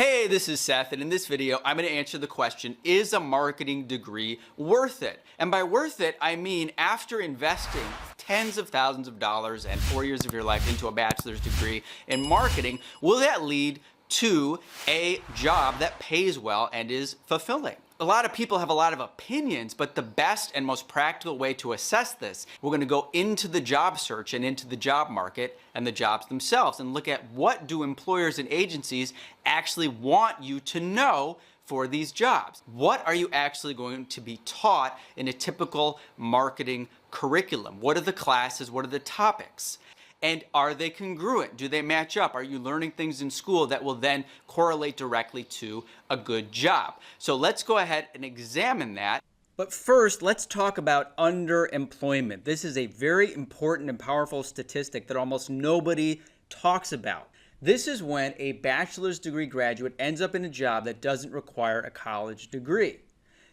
Hey, this is Seth, and in this video, I'm going to answer the question, is a marketing degree worth it? And by worth it, I mean after investing tens of thousands of dollars and 4 years of your life into a bachelor's degree in marketing, will that lead to a job that pays well and is fulfilling? A lot of people have a lot of opinions, but the best and most practical way to assess this, we're going to go into the job search and into the job market and the jobs themselves and look at what do employers and agencies actually want you to know for these jobs. What are you actually going to be taught in a typical marketing curriculum? What are the classes? What are the topics? And are they congruent? Do they match up? Are you learning things in school that will then correlate directly to a good job? So let's go ahead and examine that. But first, let's talk about underemployment. This is a very important and powerful statistic that almost nobody talks about. This is when a bachelor's degree graduate ends up in a job that doesn't require a college degree.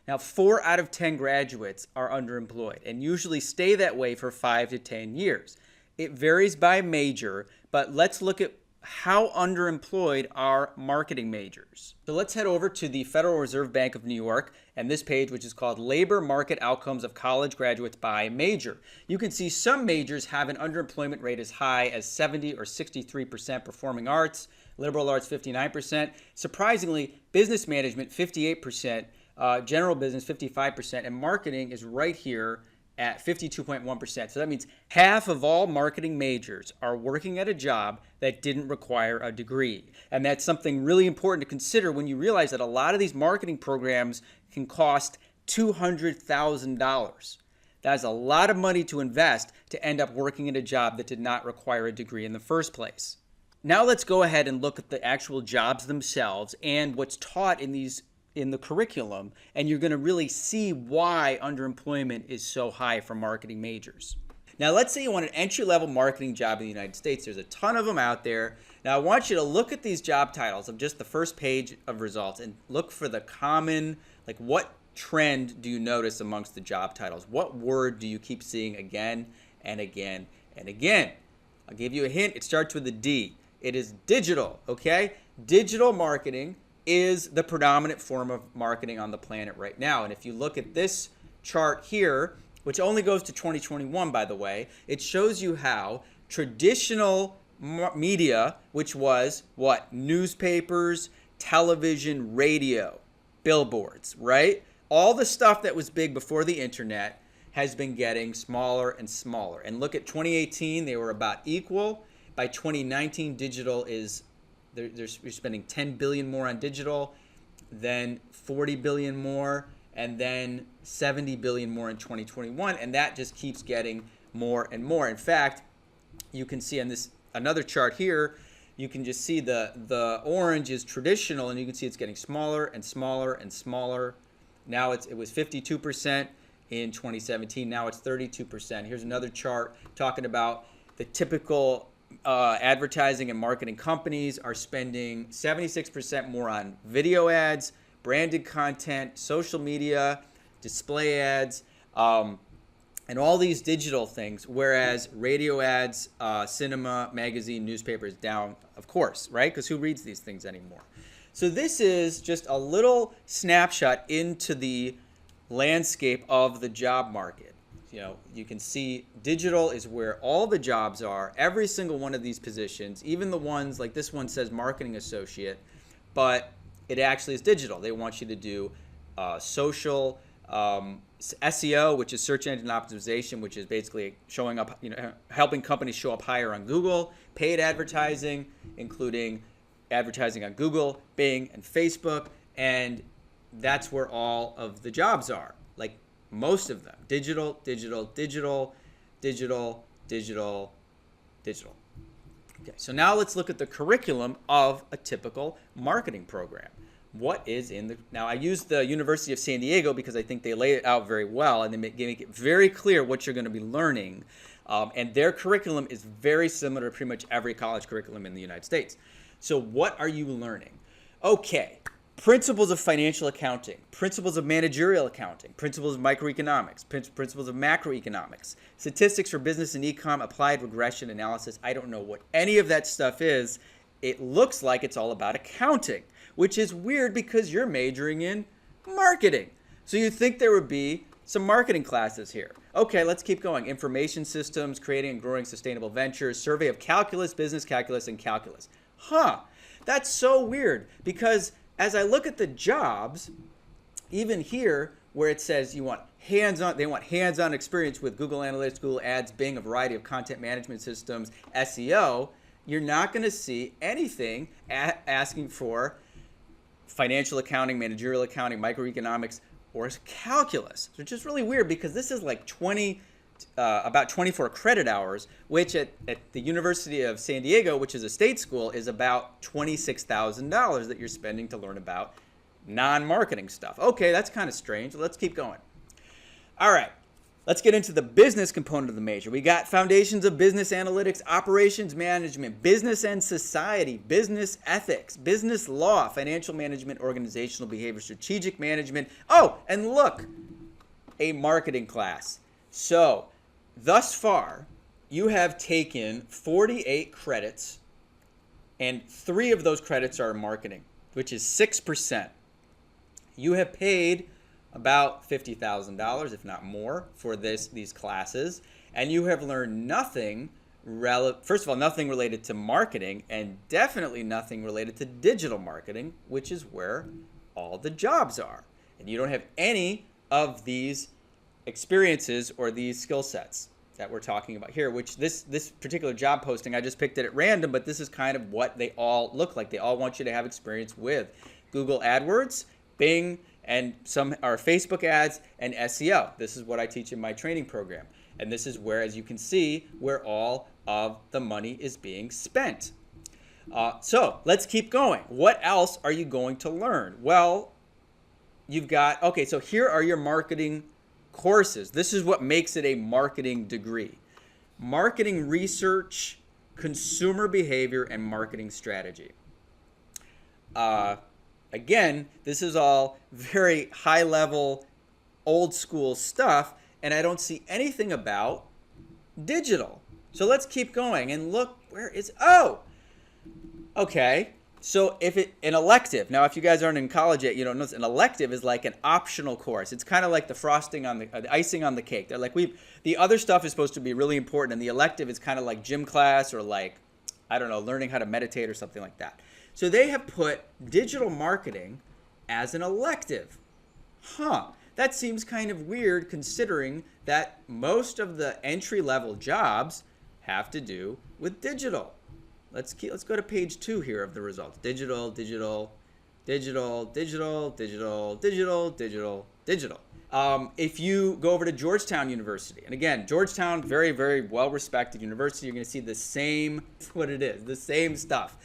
Now, 4 out of 10 graduates are underemployed and usually stay that way for 5 to 10 years. It varies by major, but let's look at how underemployed are marketing majors. So let's head over to the Federal Reserve Bank of New York and this page, which is called Labor Market Outcomes of College Graduates by Major. You can see some majors have an underemployment rate as high as 70 or 63%, performing arts, liberal arts 59%. Surprisingly, business management 58%, general business 55%, and marketing is right here at 52.1%. So that means half of all marketing majors are working at a job that didn't require a degree. And that's something really important to consider when you realize that a lot of these marketing programs can cost $200,000. That's a lot of money to invest to end up working at a job that did not require a degree in the first place. Now let's go ahead and look at the actual jobs themselves and what's taught in the curriculum, and you're going to really see why underemployment is so high for marketing majors. Now, let's say you want an entry-level marketing job in the United States. There's a ton of them out there. Now, I want you to look at these job titles of just the first page of results and look for the common, like what trend do you notice amongst the job titles? What word do you keep seeing again and again and again? I'll give you a hint. It starts with a D. It is digital, okay? Digital marketing is the predominant form of marketing on the planet right now. And if you look at this chart here, which only goes to 2021, by the way, it shows you how traditional media, which was what? Newspapers, television, radio, billboards, right? All the stuff that was big before the internet has been getting smaller and smaller. And look at 2018, they were about equal. By 2019, digital is you're spending 10 billion more on digital, then 40 billion more, and then 70 billion more in 2021, and that just keeps getting more and more. In fact, you can see on this another chart here, you can just see the orange is traditional, and you can see it's getting smaller and smaller and smaller. Now it was 52% in 2017. Now it's 32%. Here's another chart talking about the typical advertising and marketing companies are spending 76% more on video ads, branded content, social media, display ads, and all these digital things, whereas radio ads, cinema, magazine, newspapers down, of course, right? Because who reads these things anymore? So this is just a little snapshot into the landscape of the job market. You know, you can see digital is where all the jobs are, every single one of these positions, even the ones like this one says marketing associate, but it actually is digital. They want you to do social SEO, which is search engine optimization, which is basically showing up, helping companies show up higher on Google, paid advertising, including advertising on Google, Bing, and Facebook, and that's where all of the jobs are. Like, most of them. Digital, digital, digital, digital, digital, digital. Okay, so now let's look at the curriculum of a typical marketing program. What is in the... Now, I use the University of San Diego because I think they lay it out very well, and they make it very clear what you're going to be learning. And their curriculum is very similar to pretty much every college curriculum in the United States. So what are you learning? Okay. Principles of financial accounting, principles of managerial accounting, principles of microeconomics, principles of macroeconomics, statistics for business and e-com, applied regression analysis. I don't know what any of that stuff is. it looks like it's all about accounting, which is weird because you're majoring in marketing. So you'd think there would be some marketing classes here. Okay, let's keep going. Information systems, creating and growing sustainable ventures, survey of calculus, business calculus, and calculus. That's so weird because as I look at the jobs, even here where it says they want hands-on experience with Google Analytics, Google Ads, Bing, a variety of content management systems, SEO, you're not going to see anything asking for financial accounting, managerial accounting, microeconomics, or calculus, which is really weird because this is like about 24 credit hours, which at the University of San Diego, which is a state school, is about $26,000 that you're spending to learn about non-marketing stuff. Okay, that's kind of strange. Let's keep going. All right, let's get into the business component of the major. We got foundations of business analytics, operations management, business and society, business ethics, business law, financial management, organizational behavior, strategic management. Oh, and look, a marketing class. So, thus far, you have taken 48 credits, and 3 of those credits are marketing, which is 6%. You have paid about $50,000, if not more, for these classes, and you have learned nothing, first of all, nothing related to marketing, and definitely nothing related to digital marketing, which is where all the jobs are. And you don't have any of these experiences or these skill sets that we're talking about here, which this particular job posting, I just picked it at random, but this is kind of what they all look like. They all want you to have experience with Google AdWords, Bing, and some are Facebook ads and SEO. This is what I teach in my training program. And this is where, as you can see, where all of the money is being spent. So let's keep going. What else are you going to learn? Well, you've got, okay, so here are your marketing courses. This is what makes it a marketing degree. Marketing research, consumer behavior, and marketing strategy. Again, this is all very high level, old school stuff, and I don't see anything about digital. So let's keep going and look, okay. So an elective, now if you guys aren't in college yet, you don't know, an elective is like an optional course. It's kind of like the frosting on the icing on the cake. They're like, the other stuff is supposed to be really important, and the elective is kind of like gym class or like, I don't know, learning how to meditate or something like that. So they have put digital marketing as an elective. That seems kind of weird considering that most of the entry-level jobs have to do with digital. Let's go to page 2 here of the results. Digital. If you go over to Georgetown University, and again, Georgetown, very, very well-respected university, you're going to see the same stuff.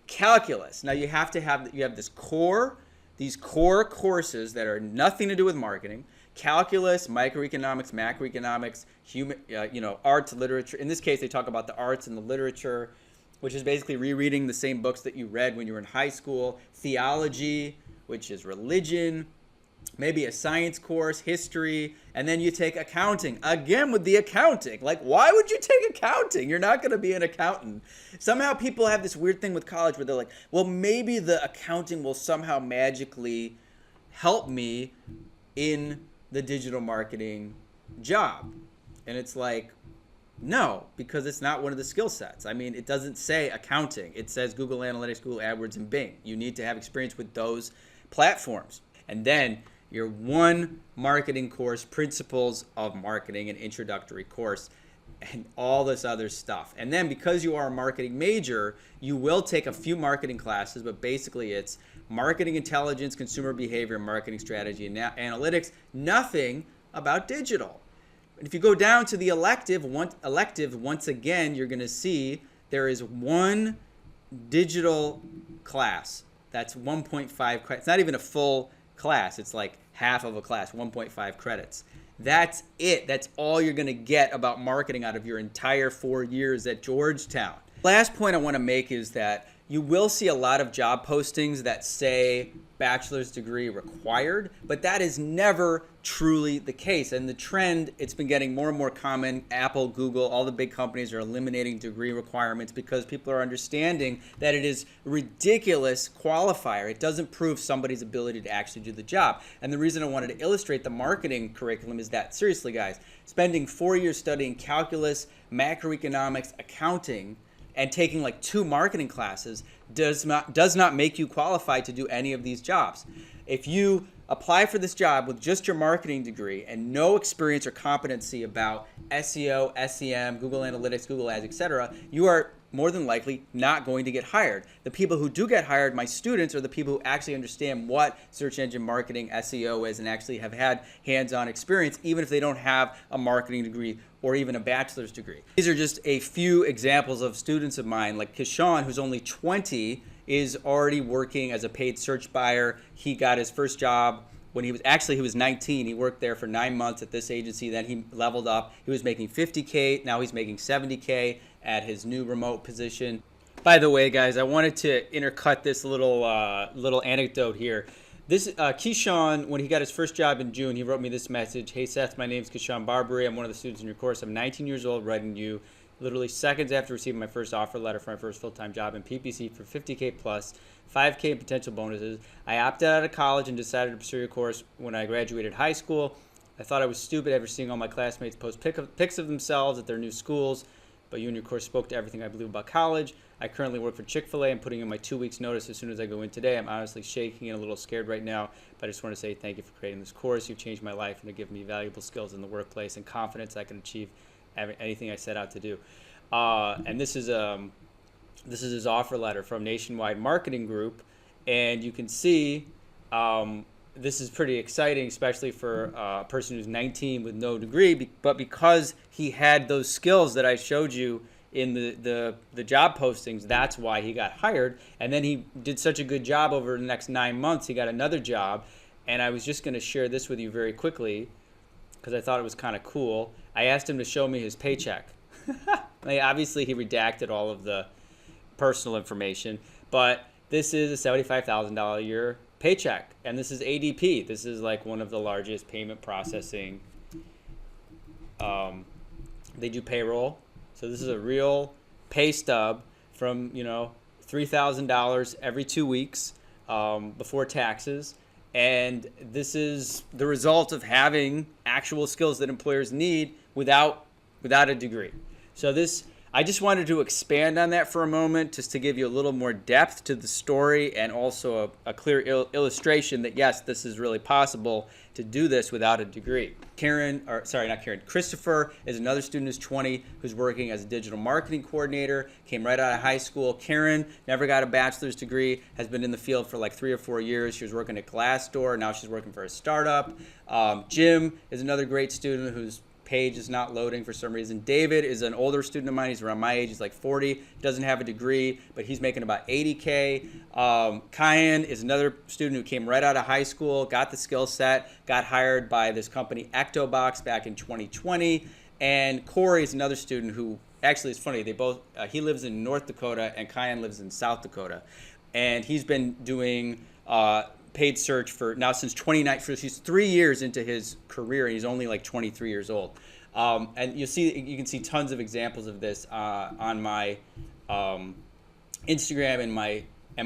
Calculus. Now you have these core courses that are nothing to do with marketing. Calculus, microeconomics, macroeconomics, arts, literature. In this case, they talk about the arts and the literature, which is basically rereading the same books that you read when you were in high school. Theology, which is religion. Maybe a science course, history, and then you take accounting. Again with the accounting. Like, why would you take accounting? You're not going to be an accountant. Somehow people have this weird thing with college where they're like, well, maybe the accounting will somehow magically help me in the digital marketing job. And it's like, no, because it's not one of the skill sets. I mean, it doesn't say accounting. It says Google Analytics, Google AdWords, and Bing. You need to have experience with those platforms. And then your one marketing course, principles of marketing, an introductory course, and all this other stuff. And then because you are a marketing major, you will take a few marketing classes, but basically it's marketing intelligence, consumer behavior, marketing strategy, and analytics, nothing about digital. And if you go down to the elective, once again, you're going to see there is one digital class. That's 1.5 credits. It's not even a full class. It's like half of a class, 1.5 credits. That's it. That's all you're going to get about marketing out of your entire 4 years at Georgetown. Last point I want to make is that You will see a lot of job postings that say bachelor's degree required, but that is never truly the case. And the trend, it's been getting more and more common. Apple, Google, all the big companies are eliminating degree requirements because people are understanding that it is a ridiculous qualifier. It doesn't prove somebody's ability to actually do the job. And the reason I wanted to illustrate the marketing curriculum is that, seriously guys, spending 4 years studying calculus, macroeconomics, accounting, and taking like 2 marketing classes does not make you qualified to do any of these jobs. If you apply for this job with just your marketing degree and no experience or competency about SEO, SEM, Google Analytics, Google Ads, etc., you are more than likely not going to get hired. The people who do get hired, my students, are the people who actually understand what search engine marketing, SEO is, and actually have had hands-on experience, even if they don't have a marketing degree or even a bachelor's degree. These are just a few examples of students of mine, like Kishan, who's only 20, is already working as a paid search buyer. He got his first job when he was 19. He worked there for 9 months at this agency. Then he leveled up. He was making $50K. Now he's making $70K at his new remote position. By the way, guys, I wanted to intercut this little anecdote here. This Keyshawn, when he got his first job in June, he wrote me this message. Hey Seth, my name is Keyshawn Barbary. I'm one of the students in your course. I'm 19 years old, writing you literally seconds after receiving my first offer letter for my first full-time job in PPC for $50K plus, $5K in potential bonuses. I opted out of college and decided to pursue your course when I graduated high school. I thought I was stupid after seeing all my classmates post pics of themselves at their new schools, but you and your course spoke to everything I believe about college. I currently work for Chick-fil-A. I'm putting in my 2 weeks notice as soon as I go in today. I'm honestly shaking and a little scared right now, but I just want to say thank you for creating this course. You've changed my life and have given me valuable skills in the workplace and confidence I can achieve anything I set out to do. And this is his offer letter from Nationwide Marketing Group, and you can see this is pretty exciting, especially for a person who's 19 with no degree, but because he had those skills that I showed you in the job postings, that's why he got hired. And then he did such a good job over the next 9 months, he got another job. And I was just going to share this with you very quickly because I thought it was kind of cool. I asked him to show me his paycheck. Obviously, he redacted all of the personal information, but this is a $75,000 a year paycheck, and this is ADP. This is like one of the largest payment processing. They do payroll, so this is a real pay stub from $3,000 every 2 weeks before taxes, and this is the result of having actual skills that employers need without a degree. So I just wanted to expand on that for a moment, just to give you a little more depth to the story and also a clear illustration that, yes, this is really possible to do this without a degree. Christopher is another student who's 20 who's working as a digital marketing coordinator, came right out of high school. Karen never got a bachelor's degree, has been in the field for like 3 or 4 years. She was working at Glassdoor. Now she's working for a startup. Jim is another great student who's page is not loading for some reason. David is an older student of mine. He's around my age. He's like 40. Doesn't have a degree, but he's making about $80K. Kyan is another student who came right out of high school, got the skill set, got hired by this company Ectobox back in 2020. And Corey is another student who actually is funny. They both he lives in North Dakota and Kyan lives in South Dakota, and he's been doing paid search for now since 2019. He's 3 years into his career, and he's only like 23 years old. And you can see tons of examples of this on my Instagram and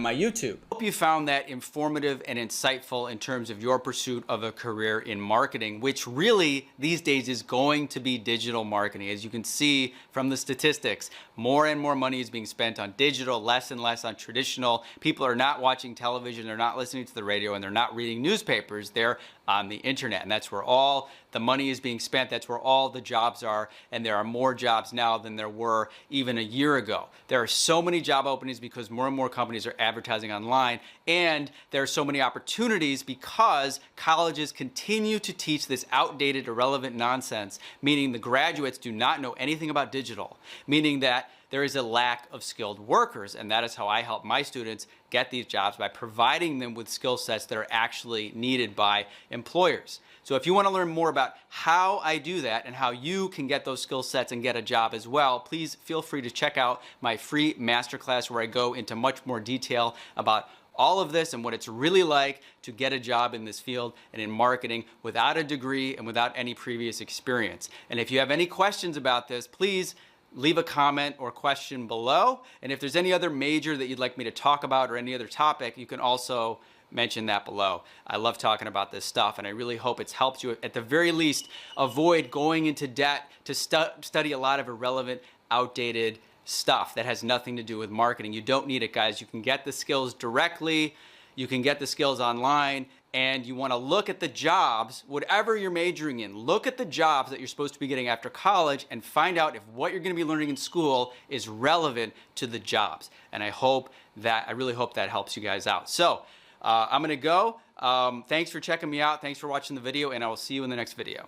my YouTube. Hope you found that informative and insightful in terms of your pursuit of a career in marketing, which really these days is going to be digital marketing. As you can see from the statistics, more and more money is being spent on digital, less and less on traditional. People are not watching television, they're not listening to the radio, and they're not reading newspapers. They're on the internet, and that's where all the money is being spent. That's where all the jobs are, and there are more jobs now than there were even a year ago. There are so many job openings because more and more companies are advertising online, and there are so many opportunities because colleges continue to teach this outdated, irrelevant nonsense, meaning the graduates do not know anything about digital, meaning that there is a lack of skilled workers, and that is how I help my students get these jobs, by providing them with skill sets that are actually needed by employers. So if you want to learn more about how I do that and how you can get those skill sets and get a job as well, please feel free to check out my free masterclass where I go into much more detail about all of this and what it's really like to get a job in this field and in marketing without a degree and without any previous experience. And if you have any questions about this, please leave a comment or question below. And if there's any other major that you'd like me to talk about or any other topic, you can also mention that below. I love talking about this stuff, and I really hope it's helped you at the very least avoid going into debt to study a lot of irrelevant, outdated stuff that has nothing to do with marketing. You don't need it, guys. You can get the skills directly, you can get the skills online, and you want to look at the jobs, whatever you're majoring in, look at the jobs that you're supposed to be getting after college and find out if what you're going to be learning in school is relevant to the jobs. And I really hope that helps you guys out. So I'm going to go. Thanks for checking me out. Thanks for watching the video, and I will see you in the next video.